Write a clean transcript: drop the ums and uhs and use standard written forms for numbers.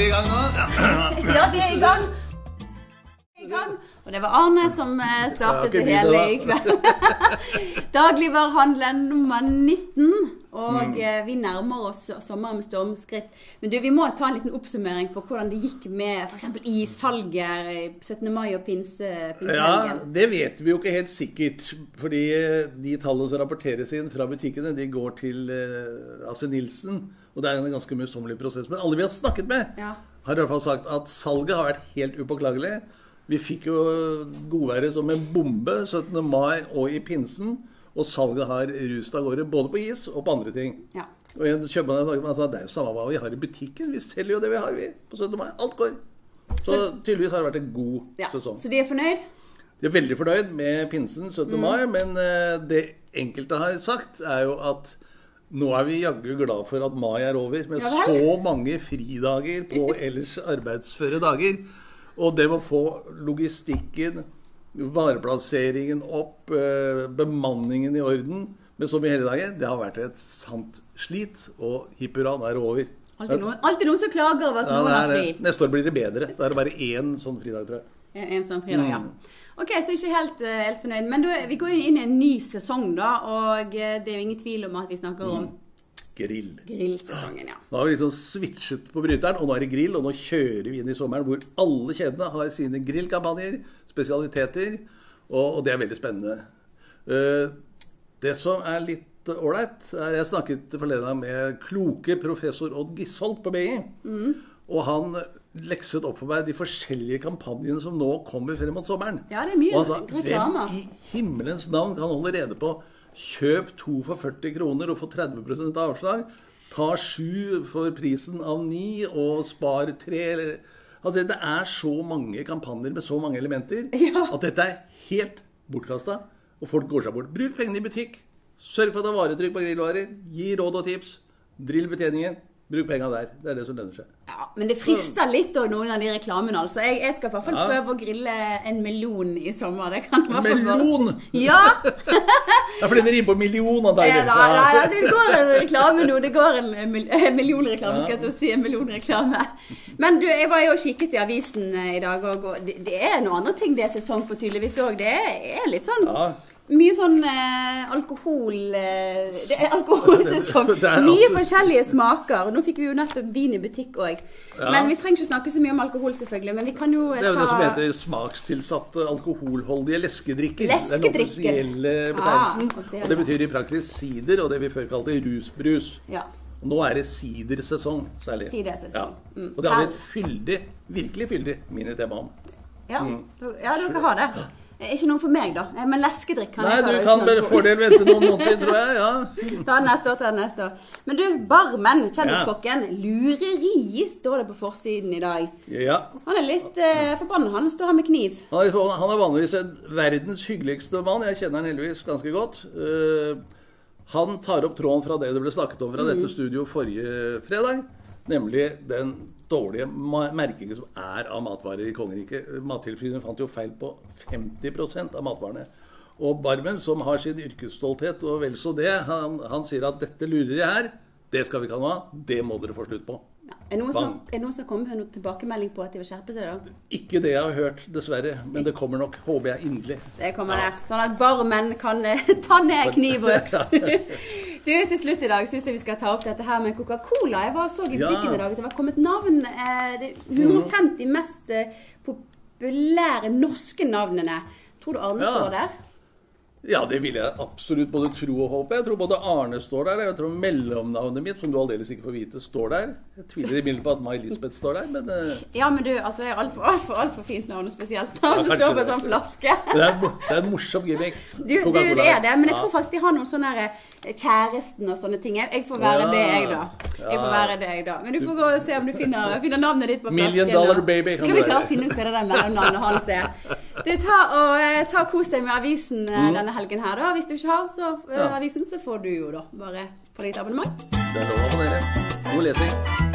vi I gang nå? Ja, vi I gang. Og det var Arne som startet det hele I kveld. Dagligvarehandelen nummer 19, og vi nærmer oss sommeren med stormskritt. Men du, vi må ta en liten oppsummering på hvordan det gikk med, for eksempel I salget 17. mai og pinsehelgen. Ja, det vet vi jo ikke helt sikkert, fordi de tallene som rapporteres inn fra butikkene, de går til AC Nilsen, og det en ganske møysommelig prosess. Men alle vi har snakket med har I hvert fall sagt at salget har vært helt upåklagelig. Vi fikk jo godværet som en bombe 17. mai og I pinsen, og salget har rust av gårde både på is og på andre ting. Ja. Og en kjøpmann sa, det jo samme hva vi har I butikken, vi selger jo det vi har på 17. mai, alt går. Så tydeligvis har det vært en god sesong. Så de fornøyd? De veldig fornøyd med pinsen 17. mai, men det enkelte har sagt jo at nå vi jaggu glad for at mai over, med så mange fridager på ellers arbeidsføre dager. Og det å få logistikken, vareplasseringen opp, bemanningen I orden, med så mye hele dagen, det har vært et sant slit, og hippura nå det over. Alltid noen som klager over at noen har fri. Neste år blir det bedre. Da det bare én sånn fridag, tror jeg. En sånn fridag, ja. Ok, så ikke helt fornøyd. Men vi går inn I en ny sesong da, og det jo ingen tvil om at vi snakker om grillsesongen, ja. Nå har vi liksom switchet på bryteren, og nå det grill, og nå kjører vi inn I sommeren, hvor alle kjedene har sine grillkampanjer, spesialiteter, og det veldig spennende. Det som litt ordentlig, jeg snakket forleden med kloke professor Odd Gisholdt på BI, og han lekset opp for meg de forskjellige kampanjene som nå kommer frem mot sommeren. Ja, det mye reklame. Hvem I himmelens navn kan holde rede på kjøp 2 for 40 kroner og få 30% avslag, ta 7 for prisen av 9 og spar 3. Altså, det så mange kampanjer med så mange elementer at dette helt bortkastet, og folk går seg bort. Bruk pengene I butikk, sørg for at det varetrykk på grillvarer, gi råd og tips, drill betjeningen, bruk pengene der. Det det som lønner seg. Ja, men det frister litt også noen av de reklamene, altså. Jeg skal I hvert fall prøve å grille en melon I sommer. Det kan I hvert fall melon? Ja! Ja, for det rir på million av dager. Ja, det går en reklame nå. Det går en millionreklame, skal jeg til å si, en millionreklame. Men du, jeg var jo og kikket I avisen I dag, og det noen andre ting det sesong for tydeligvis også. Det litt sånn... Mye sånn alkohol, det alkoholsesong, mye forskjellige smaker. Nå fikk vi jo nettopp vin I butikk også. Men vi trenger ikke snakke så mye om alkohol selvfølgelig, men vi kan jo det jo det som heter smakstilsatte alkoholholdige leskedrikker. Den offisielle betegnelsen. Og det betyr I praksis sider, og det vi før kalte rusbrus. Nå det sidersesong særlig. Sidersesong. Og det har vi et fyldig, virkelig fyldig minitema om. Ja, dere har det. Ikke noe for meg da, men leskedrikk kan jeg ta. Nei, du kan bare fordel vente noen måneder, tror jeg, ja. Ta det neste år. Men du, barmen, kjendiskokken, lureri står det på forsiden I dag. Ja. Han litt forbannet, han står her med kniv. Han vanligvis en verdens hyggeligste mann, jeg kjenner han heldigvis ganske godt. Han tar opp tråden fra det ble snakket om fra dette studio forrige fredag, nemlig den dårlige merkingen som av matvarer I kongeriket. Mattilsynet fant jo feil på 50% av matvarene. Og barmen, som har sin yrkesstolthet og vel så det, han sier at dette lurer her, det skal vi ikke ha, det må dere få slutt på. Noen som kommer med noen tilbakemelding på at de vil skjerpe seg da? Ikke det jeg har hørt, dessverre, men det kommer nok, håper jeg inderlig. Det kommer det, sånn at barmen kan ta ned kniv og øks. Du, til slutt I dag synes jeg vi skal ta opp dette her med Coca-Cola. Jeg var og så I butikken I dag at det var kommet navn, 150 mest populære norske navnene. Tror du Arne står der? Ja, det vil jeg absolutt både tro og håpe. Jeg tror både Arne står der, jeg tror mellomnavnet mitt, som du aldeles ikke får vite, står der. Jeg tviler I bildet på at May-Lisbeth står der, men... Ja, men du, altså, jeg alt for fint navn, spesielt navn som står på en sånn flaske. Det en morsom gimmick. Du, det det, men jeg tror faktisk de har noen sånne kjæresten og sånne ting. Jeg får være det jeg da. Men du får gå og se om du finner navnet ditt på flasken. $1 million baby. Skal vi klare å finne ut hva det der mellomnavnet hans Du, ta og kos deg med avisen denne helgen her da. Hvis du ikke har avisen, så får du jo da bare på ditt abonnement. Det lov å abonnere. God lesing.